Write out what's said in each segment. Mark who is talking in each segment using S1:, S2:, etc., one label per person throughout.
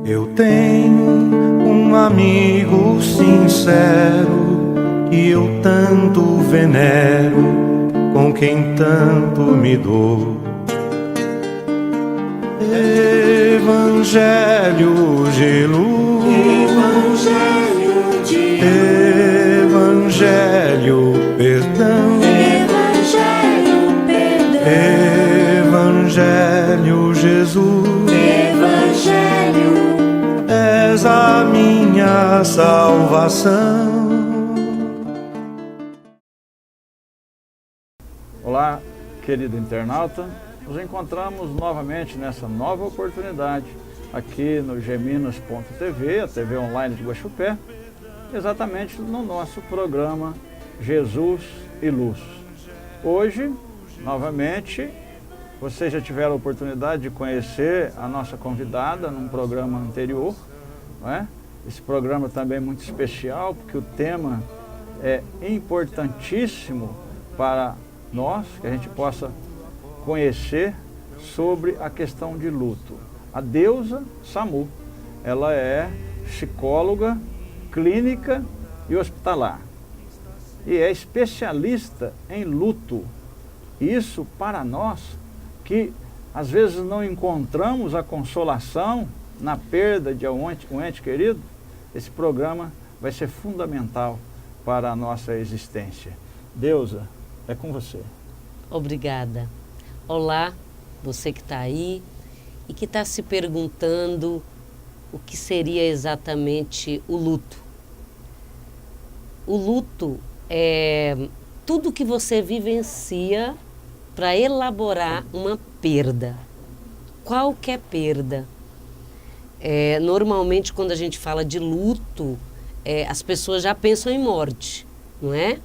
S1: Eu tenho um amigo sincero que eu tanto venero, com quem tanto me dou. Evangelho de luz, Evangelho de luz, Evangelho perdão,
S2: Evangelho perdão,
S1: Evangelho Jesus,
S2: Evangelho,
S1: és a minha salvação.
S3: Olá, querido internauta, nos encontramos novamente nessa nova oportunidade aqui no Geminas.tv, a TV online de Guaxupé, exatamente no nosso programa Jesus e Luz. Hoje, novamente, vocês já tiveram a oportunidade de conhecer a nossa convidada num programa anterior, não é? Esse programa também é muito especial, porque o tema é importantíssimo para nós, que a gente possa conhecer sobre a questão de luto. A deusa Samu, ela é psicóloga, clínica e hospitalar. E é especialista em luto. Isso para nós que às vezes não encontramos a consolação na perda de um ente querido, esse programa vai ser fundamental para a nossa existência. Deusa, é com você.
S4: Obrigada. Olá, você que está aí e que está se perguntando o que seria exatamente o luto. O luto é tudo que você vivencia para elaborar uma perda. Qualquer perda. Normalmente, quando a gente fala de luto, as pessoas já pensam em morte, não é?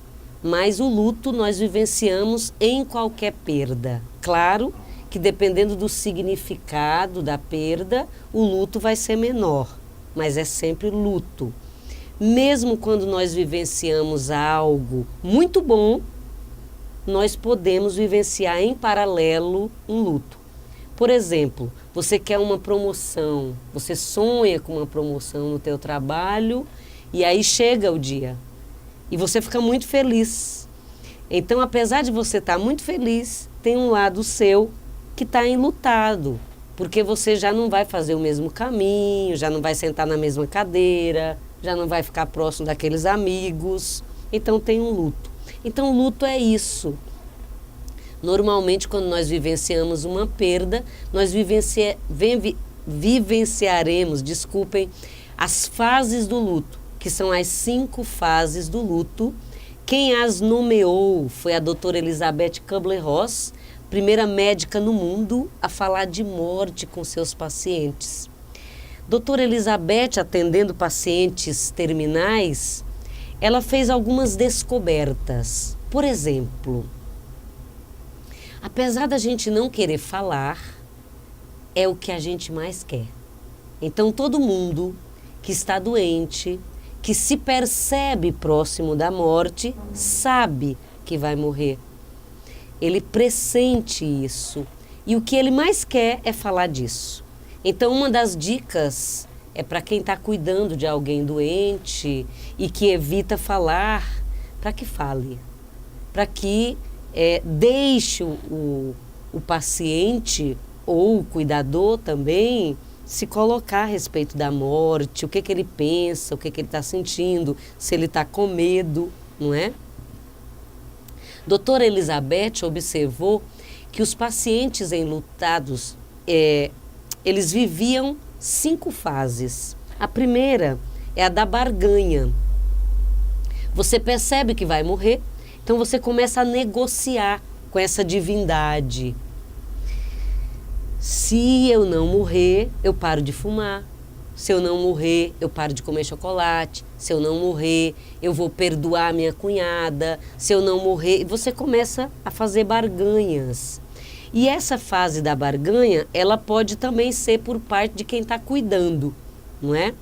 S4: Mas o luto nós vivenciamos em qualquer perda. Claro que dependendo do significado da perda, o luto vai ser menor, mas é sempre luto. Mesmo quando nós vivenciamos algo muito bom, nós podemos vivenciar em paralelo um luto. Por exemplo, você quer uma promoção, você sonha com uma promoção no teu trabalho e aí chega o dia. E você fica muito feliz. Então, apesar de você estar muito feliz, tem um lado seu que está enlutado, porque você já não vai fazer o mesmo caminho, já não vai sentar na mesma cadeira, já não vai ficar próximo daqueles amigos. Então, tem um luto. Então, o luto é isso. Normalmente, quando nós vivenciamos uma perda, nós vivenciaremos, as fases do luto, que são as 5 fases do luto. Quem as nomeou foi a doutora Elizabeth Kubler-Ross, primeira médica no mundo a falar de morte com seus pacientes. Doutora Elizabeth, atendendo pacientes terminais, ela fez algumas descobertas. Por exemplo, apesar da gente não querer falar, é o que a gente mais quer. Então, todo mundo que está doente, que se percebe próximo da morte, sabe que vai morrer. Ele pressente isso. E o que ele mais quer é falar disso. Então, uma das dicas é para quem está cuidando de alguém doente e que evita falar, para que fale. Para que deixe o paciente ou o cuidador também se colocar a respeito da morte, o que ele pensa, o que ele está sentindo, se ele está com medo, não é? Doutora Elizabeth observou que os pacientes enlutados, eles viviam 5 fases. A primeira é a da barganha. Você percebe que vai morrer, então você começa a negociar com essa divindade. Se eu não morrer, eu paro de fumar. Se eu não morrer, eu paro de comer chocolate. Se eu não morrer, eu vou perdoar minha cunhada. Se eu não morrer, você começa a fazer barganhas. E essa fase da barganha, ela pode também ser por parte de quem está cuidando, não é?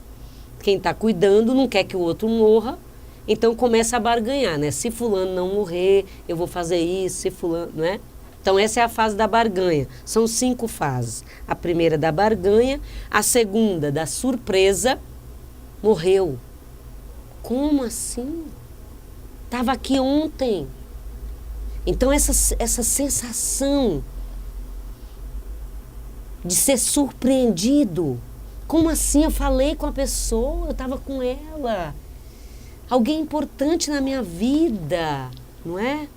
S4: Quem está cuidando não quer que o outro morra, então começa a barganhar, né? Se fulano não morrer, eu vou fazer isso, se fulano, não é? Então essa é a fase da barganha. São 5 fases. A primeira da barganha, a segunda da surpresa. Morreu. Como assim? Estava aqui ontem. Então essa sensação de ser surpreendido. Como assim? Eu falei com a pessoa, eu estava com ela. Alguém importante na minha vida, não é?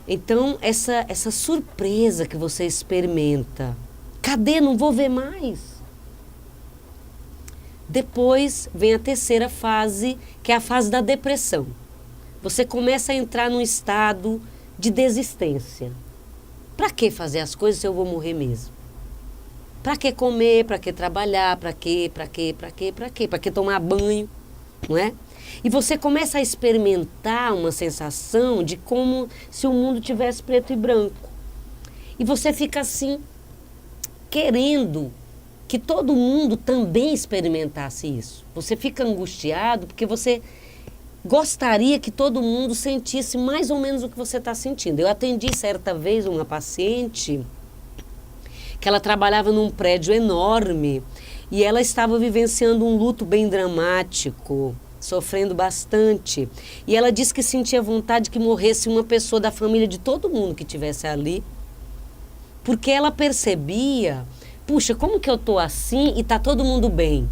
S4: Então, essa surpresa que você experimenta. Cadê? Não vou ver mais. Depois vem a terceira fase, que é a fase da depressão. Você começa a entrar num estado de desistência. Para que fazer as coisas se eu vou morrer mesmo? Para que comer? Para que trabalhar? Para que tomar banho? Não é? E você começa a experimentar uma sensação de como se o mundo tivesse preto e branco. E você fica assim, querendo que todo mundo também experimentasse isso. Você fica angustiado porque você gostaria que todo mundo sentisse mais ou menos o que você está sentindo. Eu atendi certa vez uma paciente que ela trabalhava num prédio enorme e ela estava vivenciando um luto bem dramático, sofrendo bastante. E ela disse que sentia vontade que morresse uma pessoa da família de todo mundo que estivesse ali, porque ela percebia, puxa, como que eu estou assim e está todo mundo bem,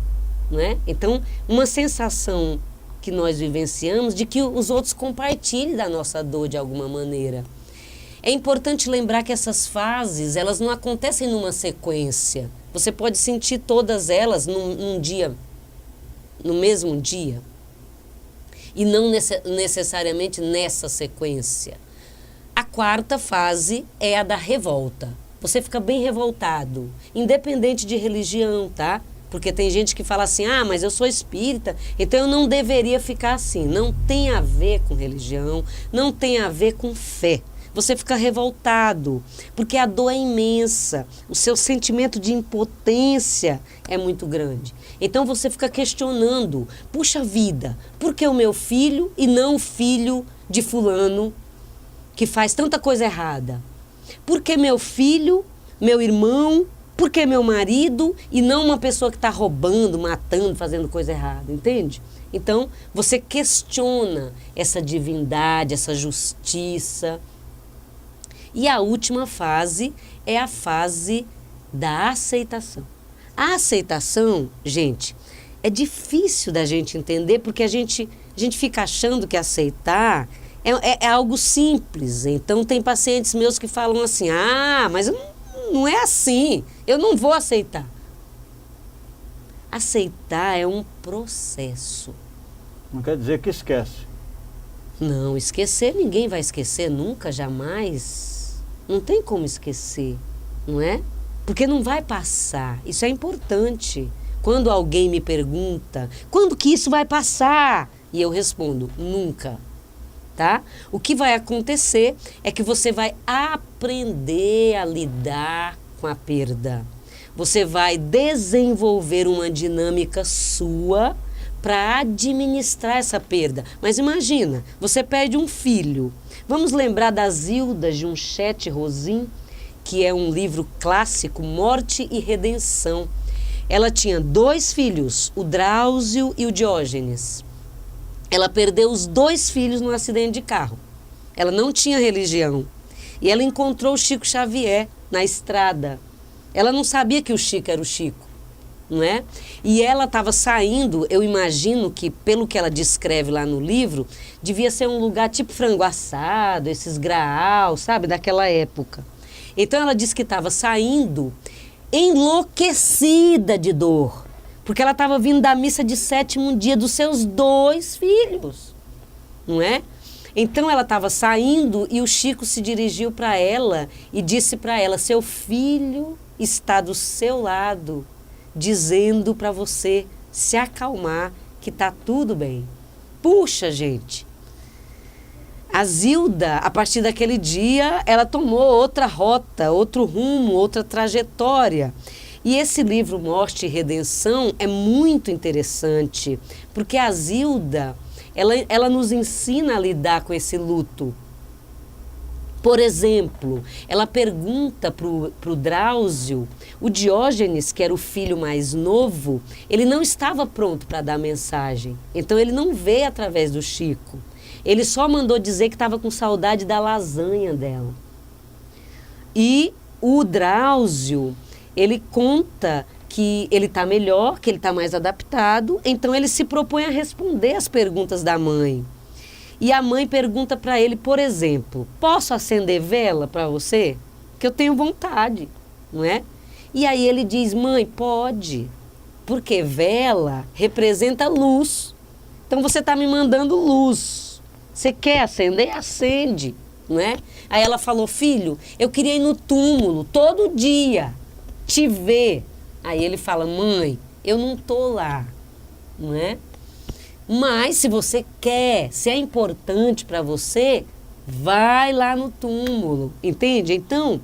S4: não é? Então, uma sensação que nós vivenciamos de que os outros compartilhem da nossa dor de alguma maneira. É importante lembrar que essas fases, elas não acontecem numa sequência. Você pode sentir todas elas num dia, no mesmo dia. E não necessariamente nessa sequência. A quarta fase é a da revolta. Você fica bem revoltado, independente de religião, tá? Porque tem gente que fala assim, mas eu sou espírita, então eu não deveria ficar assim. Não tem a ver com religião, não tem a ver com fé. Você fica revoltado, porque a dor é imensa, o seu sentimento de impotência é muito grande. Então você fica questionando, puxa vida, por que o meu filho e não o filho de fulano que faz tanta coisa errada? Por que meu filho, meu irmão, por que meu marido e não uma pessoa que está roubando, matando, fazendo coisa errada, entende? Então você questiona essa divindade, essa justiça. E a última fase é a fase da aceitação. A aceitação, gente, é difícil da gente entender porque a gente fica achando que aceitar é algo simples. Então tem pacientes meus que falam assim, mas não é assim, eu não vou aceitar. Aceitar é um processo.
S3: Não quer dizer que esquece.
S4: Não, esquecer ninguém vai esquecer nunca, jamais. Não tem como esquecer, não é? Porque não vai passar. Isso é importante. Quando alguém me pergunta, quando que isso vai passar? E eu respondo, nunca. Tá? O que vai acontecer é que você vai aprender a lidar com a perda. Você vai desenvolver uma dinâmica sua para administrar essa perda. Mas imagina, você perde um filho. Vamos lembrar das Hildas de um Chet Rosin, que é um livro clássico, Morte e Redenção. Ela tinha 2 filhos, o Drauzio e o Diógenes. Ela perdeu os 2 filhos num acidente de carro. Ela não tinha religião. E ela encontrou o Chico Xavier na estrada. Ela não sabia que o Chico era o Chico, não é? E ela estava saindo, eu imagino que, pelo que ela descreve lá no livro, devia ser um lugar tipo frango assado, esses graal, sabe, daquela época. Então ela disse que estava saindo enlouquecida de dor, porque ela estava vindo da missa de 7º dia dos seus 2 filhos, não é? Então ela estava saindo e o Chico se dirigiu para ela e disse para ela, seu filho está do seu lado, dizendo para você se acalmar, que está tudo bem. Puxa, gente, a Zilda, a partir daquele dia, ela tomou outra rota, outro rumo, outra trajetória. E esse livro Morte e Redenção é muito interessante, porque a Zilda, ela nos ensina a lidar com esse luto. Por exemplo, ela pergunta para o Drauzio, o Diógenes, que era o filho mais novo, ele não estava pronto para dar mensagem. Então ele não veio através do Chico. Ele só mandou dizer que estava com saudade da lasanha dela. E o Drauzio, ele conta que ele está melhor, que ele está mais adaptado, então ele se propõe a responder as perguntas da mãe. E a mãe pergunta para ele, por exemplo, posso acender vela para você? Que eu tenho vontade, não é? E aí ele diz, mãe, pode, porque vela representa luz. Então você está me mandando luz. Você quer acender? Acende, não é? Aí ela falou, filho, eu queria ir no túmulo todo dia, te ver. Aí ele fala, mãe, eu não tô lá, não é? Mas se você quer, se é importante para você, vai lá no túmulo, entende? Então,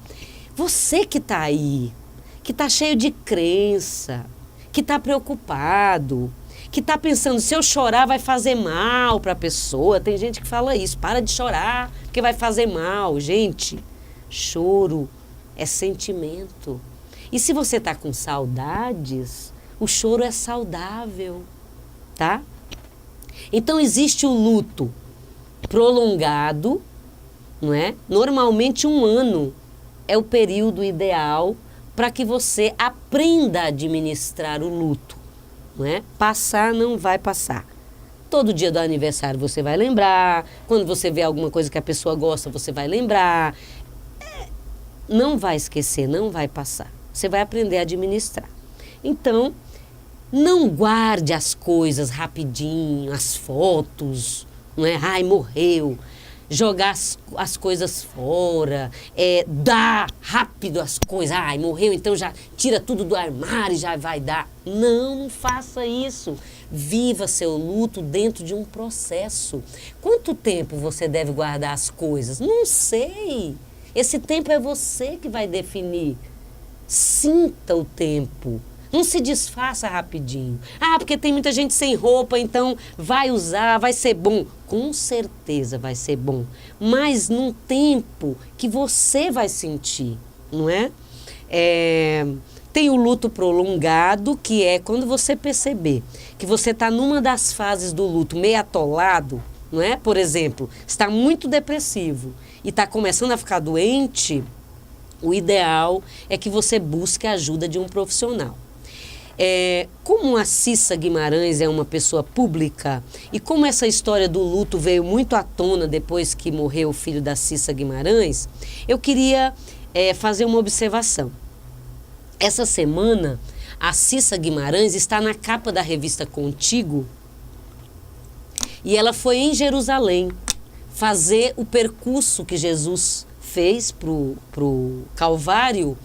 S4: você que está aí, que está cheio de crença, que está preocupado, que está pensando, se eu chorar vai fazer mal para a pessoa. Tem gente que fala isso, para de chorar, porque vai fazer mal. Gente, choro é sentimento. E se você está com saudades, o choro é saudável, tá? Então existe o luto prolongado, não é? Normalmente 1 ano é o período ideal para que você aprenda a administrar o luto, não é? Passar não vai passar. Todo dia do aniversário você vai lembrar, quando você vê alguma coisa que a pessoa gosta, você vai lembrar. Não vai esquecer, não vai passar. Você vai aprender a administrar. Então, não guarde as coisas rapidinho, as fotos, não é? Ai, morreu. Jogar as coisas fora, dar rápido as coisas. Ai, morreu, então já tira tudo do armário e já vai dar. Não faça isso. Viva seu luto dentro de um processo. Quanto tempo você deve guardar as coisas? Não sei. Esse tempo é você que vai definir. Sinta o tempo. Não se desfaça rapidinho. Ah, porque tem muita gente sem roupa, então vai usar, vai ser bom. Com certeza vai ser bom. Mas num tempo que você vai sentir, não é? Tem o luto prolongado, que é quando você perceber que você está numa das fases do luto meio atolado, não é? Por exemplo, está muito depressivo e está começando a ficar doente, o ideal é que você busque a ajuda de um profissional. Como a Cissa Guimarães é uma pessoa pública e como essa história do luto veio muito à tona depois que morreu o filho da Cissa Guimarães, eu queria fazer uma observação. Essa semana, a Cissa Guimarães está na capa da revista Contigo e ela foi em Jerusalém fazer o percurso que Jesus fez pro Calvário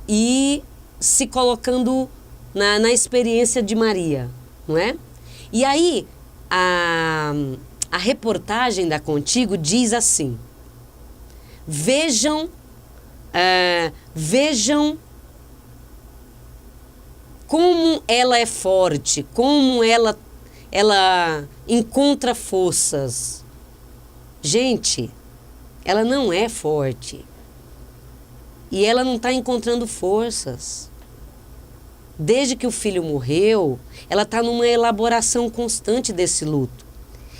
S4: e se colocando na experiência de Maria, não é? E aí, a reportagem da Contigo diz assim, vejam como ela é forte, como ela encontra forças. Gente, ela não é forte. E ela não está encontrando forças. Desde que o filho morreu, ela está numa elaboração constante desse luto.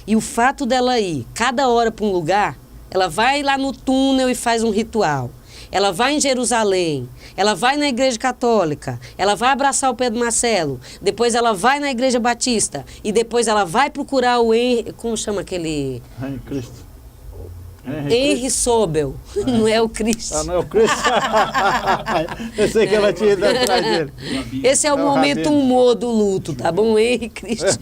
S4: E o fato dela ir cada hora para um lugar, ela vai lá no túnel e faz um ritual. Ela vai em Jerusalém, ela vai na igreja católica, ela vai abraçar o Pedro Marcelo, depois ela vai na igreja batista e depois ela vai procurar o Henry, como chama aquele?
S3: Henry Cristo.
S4: Henry Sobel, não é o Cristo.
S3: Ah, não é o Cristo? Eu sei que ela tinha ido atrás dele.
S4: Esse é o momento humor do luto, tá bom? Henry Cristo.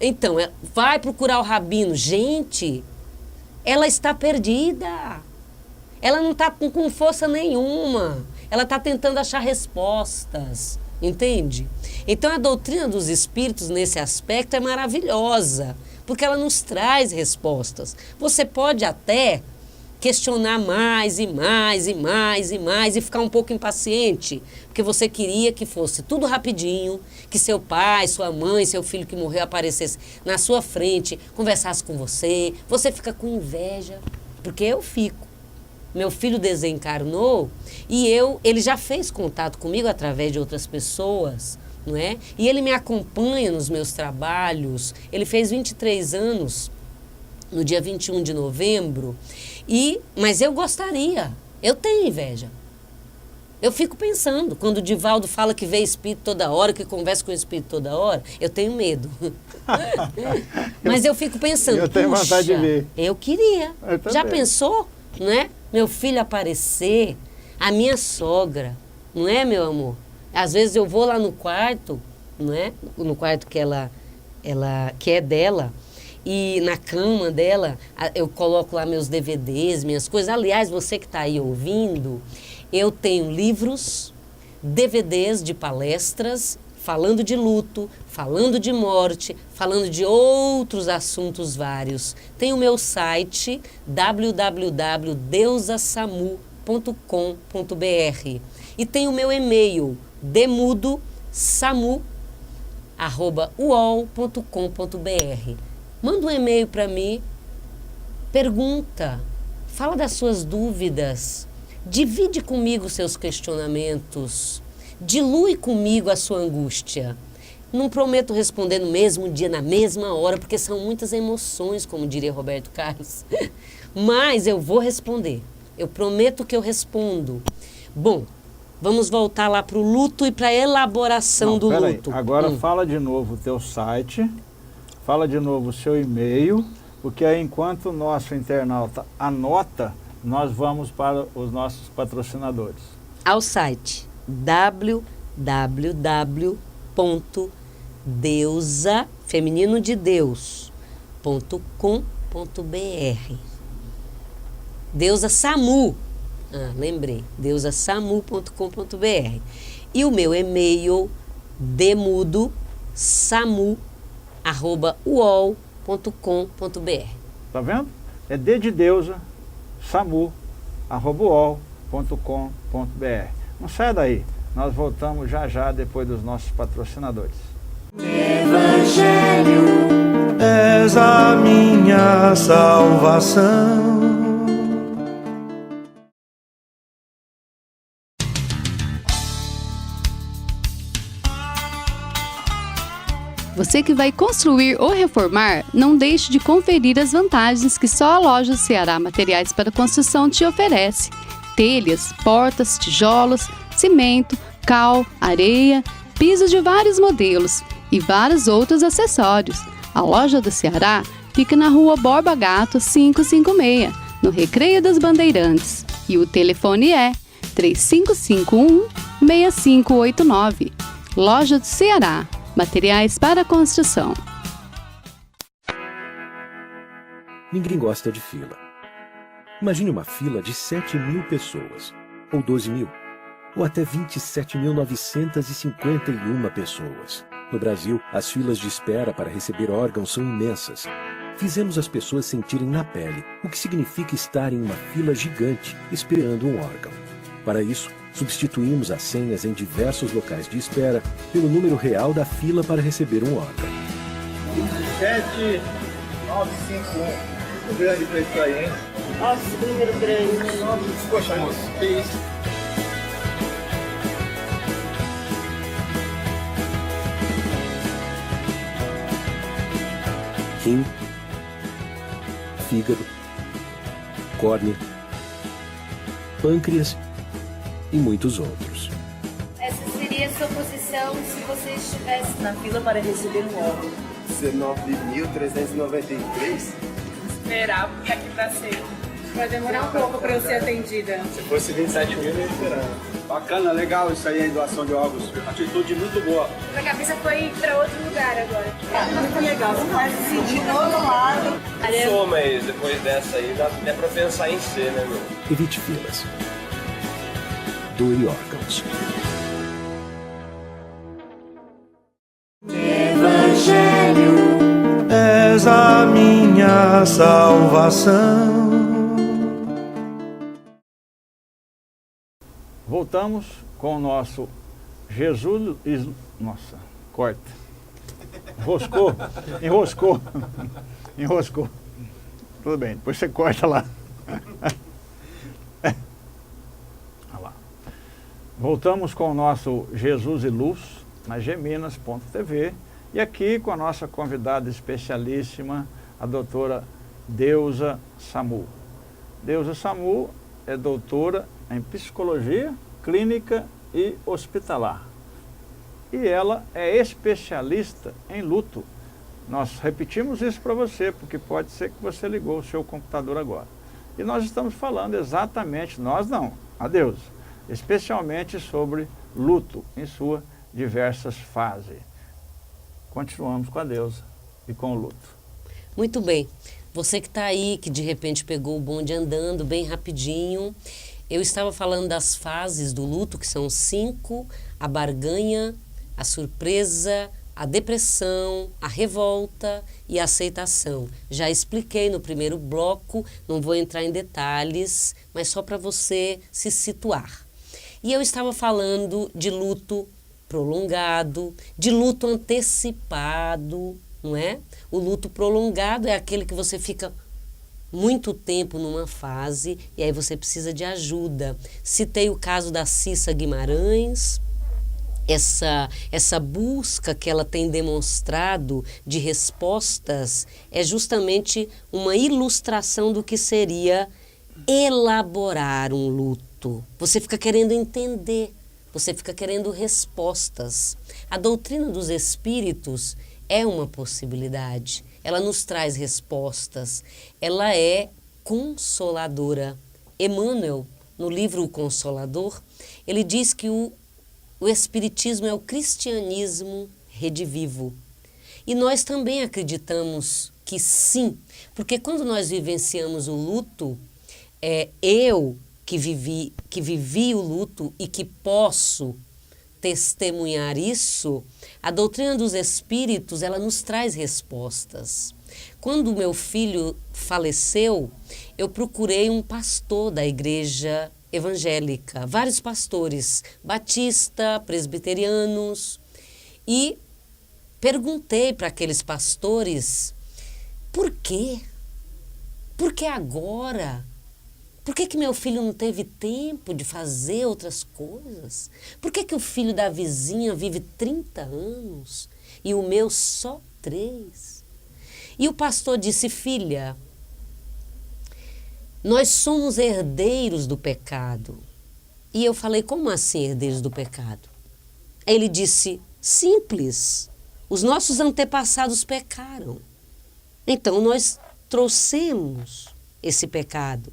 S4: Então, vai procurar o rabino. Gente, ela está perdida. Ela não está com força nenhuma. Ela está tentando achar respostas, entende? Então, a doutrina dos espíritos, nesse aspecto, é maravilhosa. Porque ela nos traz respostas. Você pode até questionar mais e mais e mais e mais e ficar um pouco impaciente, porque você queria que fosse tudo rapidinho, que seu pai, sua mãe, seu filho que morreu aparecesse na sua frente, conversasse com você. Você fica com inveja, porque eu fico. Meu filho desencarnou e ele já fez contato comigo através de outras pessoas, não é? E ele me acompanha nos meus trabalhos. Ele fez 23 anos no dia 21 de novembro, mas eu gostaria, eu tenho inveja. Eu fico pensando, quando o Divaldo fala que vê espírito toda hora, que conversa com o espírito toda hora, eu tenho medo. Mas eu fico pensando,
S3: eu tenho vontade de ver.
S4: Eu queria.
S3: Eu
S4: Já pensou, não é? Meu filho aparecer, a minha sogra, não é, meu amor? Às vezes eu vou lá no quarto, não é? No quarto que que é dela, e na cama dela, eu coloco lá meus DVDs, minhas coisas. Aliás, você que está aí ouvindo, eu tenho livros, DVDs de palestras, falando de luto, falando de morte, falando de outros assuntos vários. Tem o meu site, www.deusasamu.com.br. E tem o meu e-mail, demudosamu@uol.com.br. Manda um e-mail para mim, pergunta, fala das suas dúvidas, divide comigo seus questionamentos, dilui comigo a sua angústia. Não prometo responder no mesmo dia, na mesma hora, porque são muitas emoções, como diria Roberto Carlos. Mas eu vou responder. Eu prometo que eu respondo. Bom, vamos voltar lá para o luto e para a elaboração do luto.
S3: Agora fala de novo o teu site, fala de novo o seu e-mail, porque aí enquanto o nosso internauta anota, nós vamos para os nossos patrocinadores.
S4: Ao site www.deusa, feminino de Deus.com.br. Deusa Samu. Lembrei. deusasamu.com.br. E o meu e-mail, demudosamu@uol.com.br.
S3: Tá vendo? É D de Deusa, samu@uol.com.br. Não saia daí. Nós voltamos já depois dos nossos patrocinadores.
S2: Evangelho,
S1: és a minha salvação.
S5: Você que vai construir ou reformar, não deixe de conferir as vantagens que só a loja Ceará Materiais para Construção te oferece. Telhas, portas, tijolos, cimento, cal, areia, pisos de vários modelos e vários outros acessórios. A loja do Ceará fica na rua Borba Gato 556, no Recreio das Bandeirantes. E o telefone é 3551-6589. Loja do Ceará. Materiais para construção.
S6: Ninguém gosta de fila. Imagine uma fila de 7.000 pessoas, ou 12.000, ou até 27.951 pessoas. No Brasil, as filas de espera para receber órgãos são imensas. Fizemos as pessoas sentirem na pele o que significa estar em uma fila gigante esperando um órgão. Para isso, substituímos as senhas em diversos locais de espera pelo número real da fila para receber um órgão.
S7: 7951. Grande pra isso aí, hein?
S4: Nossa, que número grande.
S7: Poxa, moço, que isso?
S6: Rim, fígado, córnea, pâncreas e muitos outros.
S2: essa seria a sua posição se você estivesse na fila para receber um órgão.
S7: 19.393.
S8: Esperar aqui pra ser. Vai demorar um pouco para eu ser atendida.
S7: Se fosse 27 mil, eu ia esperar. Bacana, legal isso aí, a doação de órgãos. Atitude muito boa.
S2: Minha cabeça foi para outro lugar agora.
S8: Muito legal, você faz sentir do outro lado.
S7: Sou, mas depois dessa aí dá até pra pensar em ser, né, meu?
S6: Evite filas. Doe órgãos.
S2: Evangelho,
S1: És a minha salvação.
S3: Voltamos com o nosso Jesus... Nossa, corta. Enroscou. Tudo bem, depois você corta lá. Voltamos com o nosso Jesus e Luz na Geminas.tv e aqui com a nossa convidada especialíssima, a doutora Deusa Samu. Deusa Samu é doutora em Psicologia Clínica e Hospitalar. E ela é especialista em luto. Nós repetimos isso para você, porque pode ser que você ligou o seu computador agora. E nós estamos falando exatamente, nós não, a Deusa, especialmente sobre luto em suas diversas fases. Continuamos com a Deusa e com o luto.
S4: Muito bem. Você que está aí, que de repente pegou o bonde andando bem rapidinho, eu estava falando das fases do luto, que são 5, a barganha, a surpresa, a depressão, a revolta e a aceitação. Já expliquei no primeiro bloco, não vou entrar em detalhes, mas só para você se situar. E eu estava falando de luto prolongado, de luto antecipado, não é? O luto prolongado é aquele que você fica muito tempo numa fase e aí você precisa de ajuda. Citei o caso da Cissa Guimarães, essa busca que ela tem demonstrado de respostas é justamente uma ilustração do que seria elaborar um luto. Você fica querendo entender, você fica querendo respostas. A doutrina dos espíritos é uma possibilidade, ela nos traz respostas, ela é consoladora. Emmanuel, no livro O Consolador, ele diz que o espiritismo é o cristianismo redivivo. E nós também acreditamos que sim, porque quando nós vivenciamos o luto, eu que vivi o luto e que posso testemunhar isso, a doutrina dos espíritos, ela nos traz respostas. Quando o meu filho faleceu, eu procurei um pastor da igreja evangélica, vários pastores, batista, presbiterianos, e perguntei para aqueles pastores, por quê? Por que agora? Por que meu filho não teve tempo de fazer outras coisas? Por que o filho da vizinha vive 30 anos e o meu só 3? E o pastor disse, filha, nós somos herdeiros do pecado. E eu falei, como assim herdeiros do pecado? Aí ele disse, simples, os nossos antepassados pecaram. Então nós trouxemos esse pecado.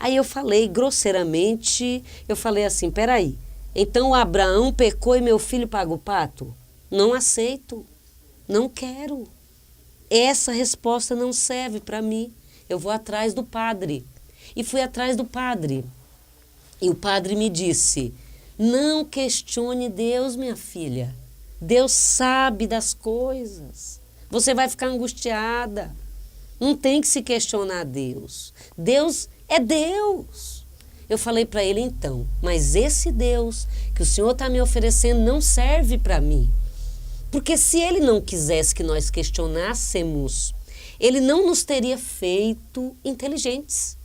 S4: Aí eu falei grosseiramente, eu falei assim, peraí, então Abraão pecou e meu filho paga o pato? Não aceito, não quero. Essa resposta não serve para mim, eu vou atrás do padre. E fui atrás do padre. E o padre me disse, não questione Deus, minha filha. Deus sabe das coisas. Você vai ficar angustiada. Não tem que se questionar Deus. Deus é Deus. Eu falei para ele, então, mas esse Deus que o Senhor está me oferecendo não serve para mim. Porque se ele não quisesse que nós questionássemos, ele não nos teria feito inteligentes.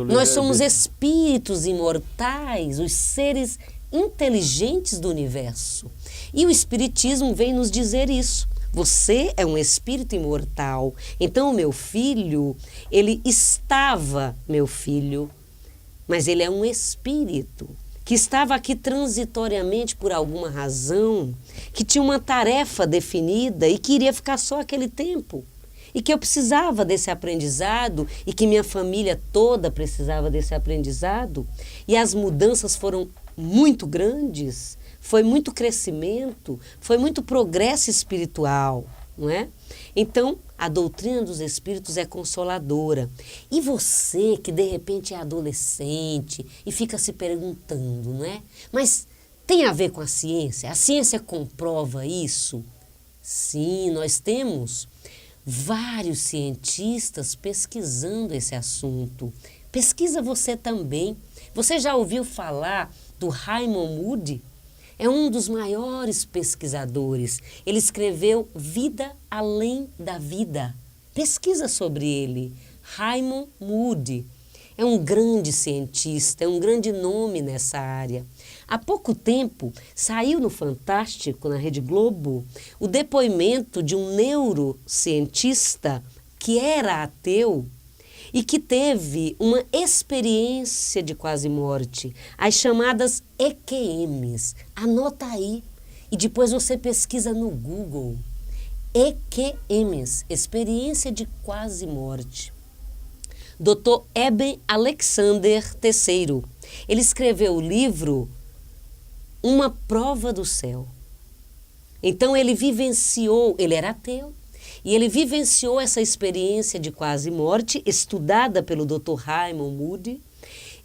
S4: Nós somos espíritos imortais, os seres inteligentes do universo. E o Espiritismo vem nos dizer isso. Você é um espírito imortal. Então o meu filho, ele estava meu filho, mas ele é um espírito que estava aqui transitoriamente por alguma razão, que tinha uma tarefa definida e que iria ficar só aquele tempo. E que eu precisava desse aprendizado e que minha família toda precisava desse aprendizado. E as mudanças foram muito grandes, foi muito crescimento, foi muito progresso espiritual, não é? Então, a doutrina dos espíritos é consoladora. E você que de repente é adolescente e fica se perguntando, não é? Mas tem a ver com a ciência? A ciência comprova isso? Sim, nós temos vários cientistas pesquisando esse assunto. Pesquisa você também. Você já ouviu falar do Raymond Moody? É um dos maiores pesquisadores. Ele escreveu Vida Além da Vida. Pesquisa sobre ele. Raymond Moody. é um grande cientista, é um grande nome nessa área. Há pouco tempo, saiu no Fantástico, na Rede Globo, o depoimento de um neurocientista que era ateu e que teve uma experiência de quase morte, as chamadas EQMs. Anota aí e depois você pesquisa no Google. EQMs, experiência de quase morte. Dr. Eben Alexander III, ele escreveu o livro Uma Prova do Céu. Então ele vivenciou, ele era ateu, e ele vivenciou essa experiência de quase morte, estudada pelo Dr. Raymond Moody,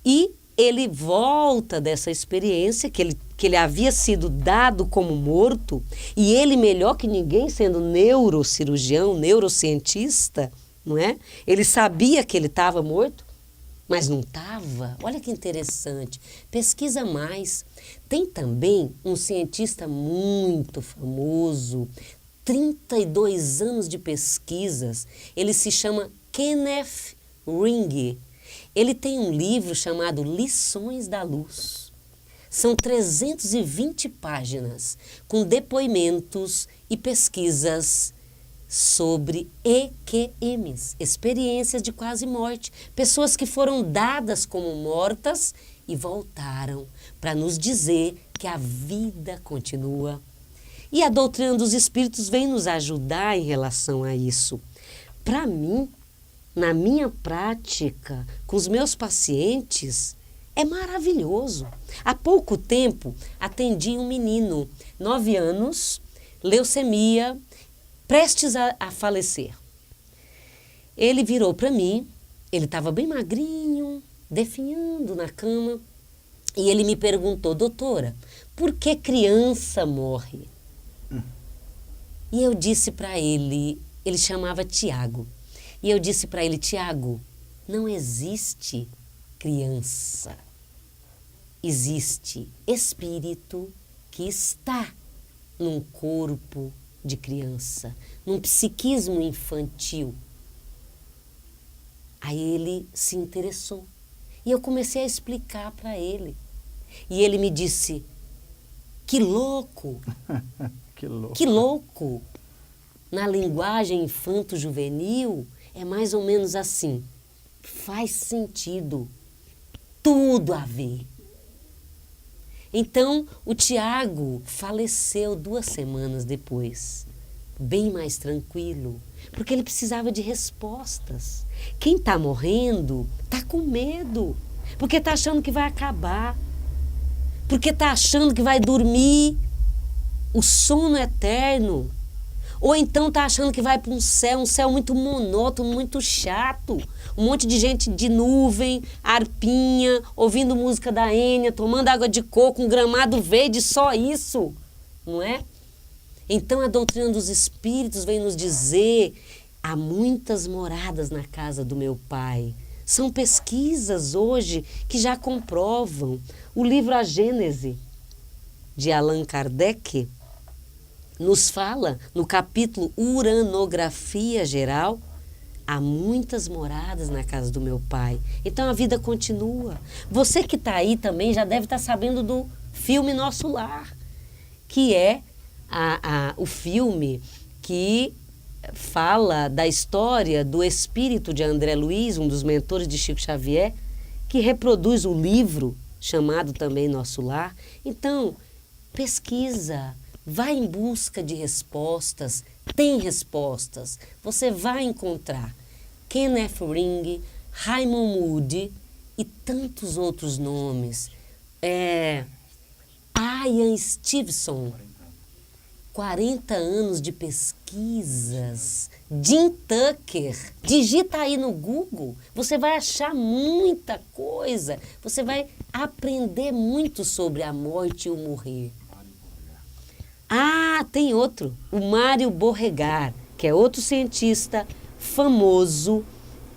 S4: e ele volta dessa experiência, que ele havia sido dado como morto, e ele, melhor que ninguém, sendo neurocirurgião, neurocientista, não é? Ele sabia que ele estava morto, mas não estava. Olha que interessante. Pesquisa mais. Tem também um cientista muito famoso, 32 anos de pesquisas. Ele se chama Kenneth Ring. Ele tem um livro chamado Lições da Luz. São 320 páginas com depoimentos e pesquisas sobre EQMs, experiências de quase morte. Pessoas que foram dadas como mortas e voltaram para nos dizer que a vida continua. E a doutrina dos espíritos vem nos ajudar em relação a isso. Para mim, na minha prática, com os meus pacientes, é maravilhoso. Há pouco tempo, atendi um menino, 9 anos, leucemia, prestes a falecer. Ele virou para mim, ele estava bem magrinho, definhando na cama, e ele me perguntou: doutora, por que criança morre? E eu disse para ele chamava Tiago, e eu disse para ele: Tiago, não existe criança, existe espírito que está num corpo de criança, num psiquismo infantil. Aí ele se interessou e eu comecei a explicar para ele. E ele me disse: que louco,
S3: Que louco.
S4: que louco. Na linguagem infanto-juvenil é mais ou menos assim. Faz sentido, tudo a ver. Então, o Tiago faleceu 2 semanas depois, bem mais tranquilo, porque ele precisava de respostas. Quem está morrendo está com medo, porque está achando que vai acabar, porque está achando que vai dormir o sono eterno, ou então está achando que vai para um céu muito monótono, muito chato, um monte de gente de nuvem, arpinha, ouvindo música da Enya, tomando água de coco, um gramado verde, só isso, não é? Então a doutrina dos espíritos vem nos dizer: há muitas moradas na casa do meu Pai. São pesquisas hoje que já comprovam. O livro A Gênese, de Allan Kardec, nos fala, no capítulo Uranografia Geral, há muitas moradas na casa do meu Pai. Então a vida continua. Você que está aí também já deve estar sabendo do filme Nosso Lar, que é o filme que fala da história do espírito de André Luiz, um dos mentores de Chico Xavier, que reproduz o livro chamado também Nosso Lar. Então, pesquisa. Vai em busca de respostas, tem respostas, você vai encontrar. Kenneth Ring, Raymond Moody e tantos outros nomes. Ian Stevenson, 40 anos de pesquisas. Jim Tucker, digita aí no Google, você vai achar muita coisa, você vai aprender muito sobre a morte e o morrer. Ah, tem outro, o Mário Borregar, que é outro cientista famoso,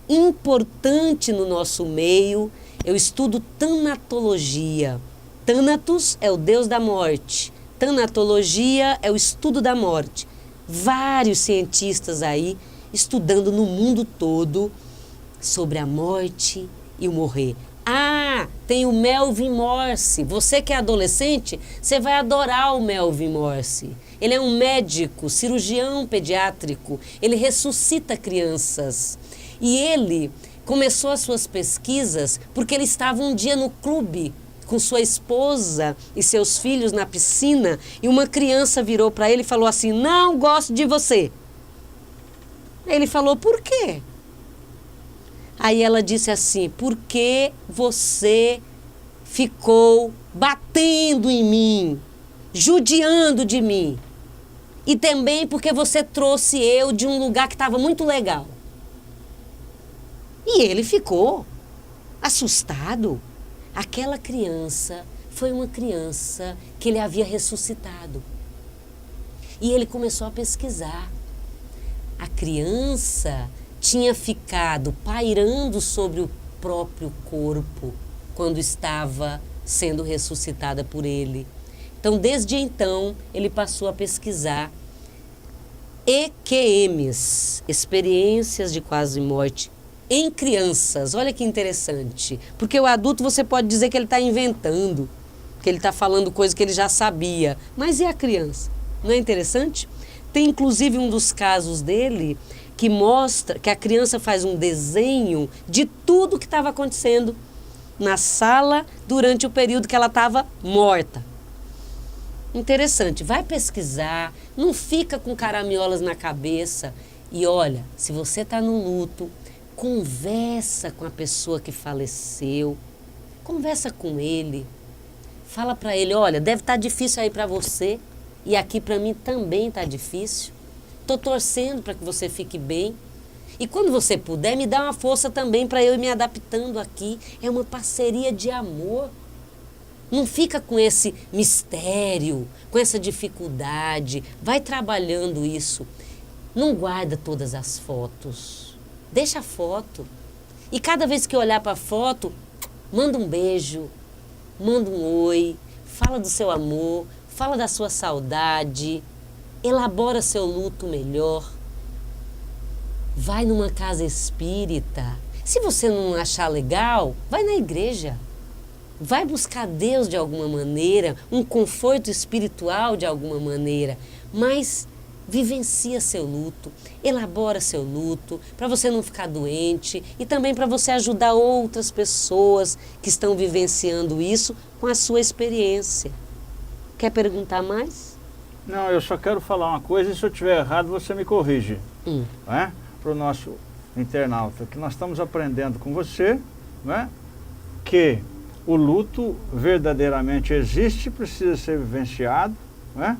S4: importante no nosso meio. Eu estudo tanatologia. Thanatos é o deus da morte. Tanatologia é o estudo da morte. Vários cientistas aí estudando no mundo todo sobre a morte e o morrer. Ah, tem o Melvin Morse. Você que é adolescente, você vai adorar o Melvin Morse. Ele é um médico, cirurgião pediátrico. Ele ressuscita crianças. E ele começou as suas pesquisas porque ele estava um dia no clube com sua esposa e seus filhos na piscina e uma criança virou para ele e falou assim: não gosto de você. Ele falou: por quê? Aí ela disse assim: porque você ficou batendo em mim, judiando de mim. E também porque você trouxe eu de um lugar que estava muito legal. E ele ficou assustado. Aquela criança foi uma criança que ele havia ressuscitado. E ele começou a pesquisar. A criança tinha ficado pairando sobre o próprio corpo quando estava sendo ressuscitada por ele. Então, desde então, ele passou a pesquisar EQMs, experiências de quase morte, em crianças. Olha que interessante, porque o adulto você pode dizer que ele está inventando, que ele está falando coisa que ele já sabia, mas e a criança? Não é interessante? Tem inclusive um dos casos dele que mostra que a criança faz um desenho de tudo que estava acontecendo na sala durante o período que ela estava morta. Interessante, vai pesquisar, não fica com caraminholas na cabeça. E olha, se você está no luto, conversa com a pessoa que faleceu, conversa com ele, fala para ele: olha, deve estar difícil aí para você e aqui para mim também está difícil. Estou torcendo para que você fique bem. E quando você puder, me dá uma força também para eu ir me adaptando aqui. É uma parceria de amor. Não fica com esse mistério, com essa dificuldade. Vai trabalhando isso. Não guarda todas as fotos. Deixa a foto. E cada vez que olhar para a foto, manda um beijo, manda um oi, fala do seu amor, fala da sua saudade, elabora seu luto melhor. Vai numa casa espírita. Se você não achar legal, vai na igreja. Vai buscar Deus de alguma maneira, um conforto espiritual de alguma maneira, mas vivencia seu luto, elabora seu luto, para você não ficar doente e também para você ajudar outras pessoas que estão vivenciando isso com a sua experiência. Quer perguntar mais?
S3: Não, eu só quero falar uma coisa e se eu estiver errado você me corrige. Né? Para o nosso internauta, que nós estamos aprendendo com você, né? Que o luto verdadeiramente existe, precisa ser vivenciado, né?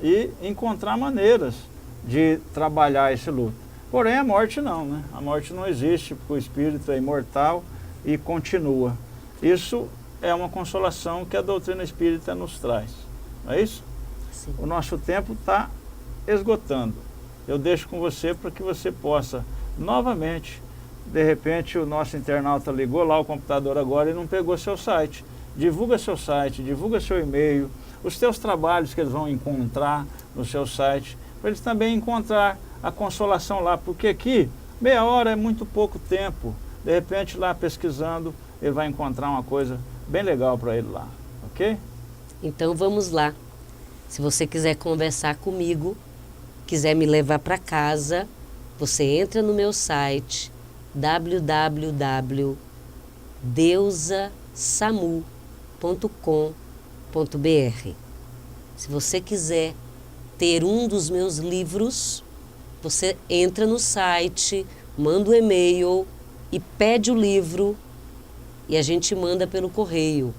S3: E encontrar maneiras de trabalhar esse luto. Porém, a morte não, né? A morte não existe, porque o espírito é imortal e continua. Isso é uma consolação que a doutrina espírita nos traz. Não é isso?
S4: Sim.
S3: O nosso tempo está esgotando. Eu deixo com você para que você possa novamente. De repente o nosso internauta ligou lá o computador agora e não pegou seu site. Divulga seu site, divulga seu e-mail, os teus trabalhos que eles vão encontrar no seu site, para eles também encontrar a consolação lá, porque aqui meia hora é muito pouco tempo. De repente lá pesquisando ele vai encontrar uma coisa bem legal para ele lá, ok?
S4: Então vamos lá. Se você quiser conversar comigo, quiser me levar para casa, você entra no meu site www.deusasamu.com.br. Se você quiser ter um dos meus livros, você entra no site, manda um e-mail e pede o livro e a gente manda pelo correio.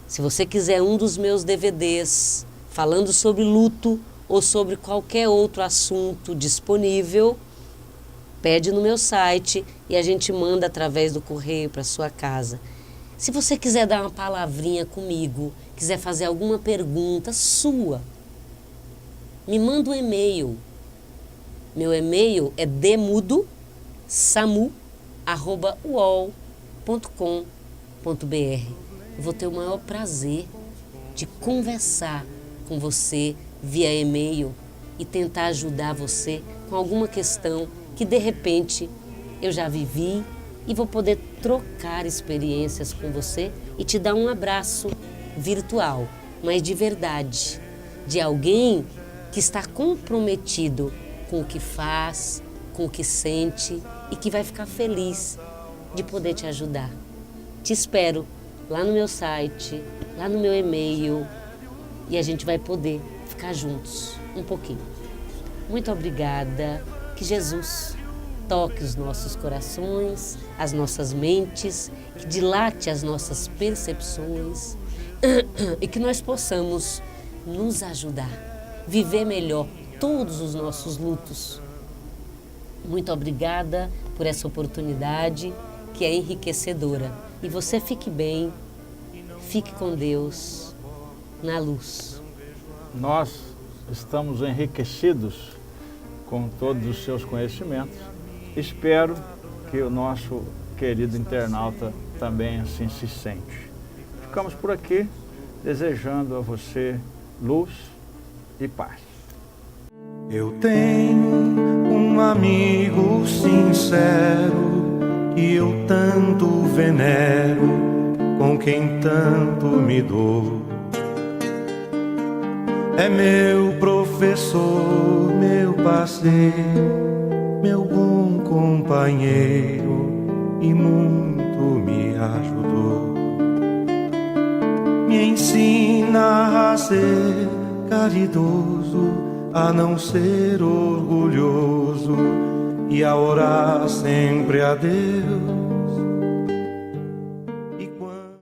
S4: Se você quiser um dos meus DVDs falando sobre luto ou sobre qualquer outro assunto disponível, pede no meu site e a gente manda através do correio para sua casa. Se você quiser dar uma palavrinha comigo, quiser fazer alguma pergunta sua, me manda um e-mail. Meu e-mail é demudo.samu@uol.com.br. Eu vou ter o maior prazer de conversar com você via e-mail e tentar ajudar você com alguma questão que de repente eu já vivi e vou poder trocar experiências com você e te dar um abraço virtual, mas de verdade, de alguém que está comprometido com o que faz, com o que sente e que vai ficar feliz de poder te ajudar. Te espero lá no meu site, lá no meu e-mail, e a gente vai poder ficar juntos um pouquinho. Muito obrigada, que Jesus toque os nossos corações, as nossas mentes, que dilate as nossas percepções e que nós possamos nos ajudar, viver melhor todos os nossos lutos. Muito obrigada por essa oportunidade que é enriquecedora. E você fique bem, fique com Deus, na luz.
S3: Nós estamos enriquecidos com todos os seus conhecimentos. Espero que o nosso querido internauta também assim se sente. Ficamos por aqui, desejando a você luz e paz.
S1: Eu tenho um amigo sincero que eu tanto venero, com quem tanto me dou. É meu professor, meu parceiro, meu bom companheiro e muito me ajudou. Me ensina a ser caridoso, a não ser orgulhoso e a orar sempre a Deus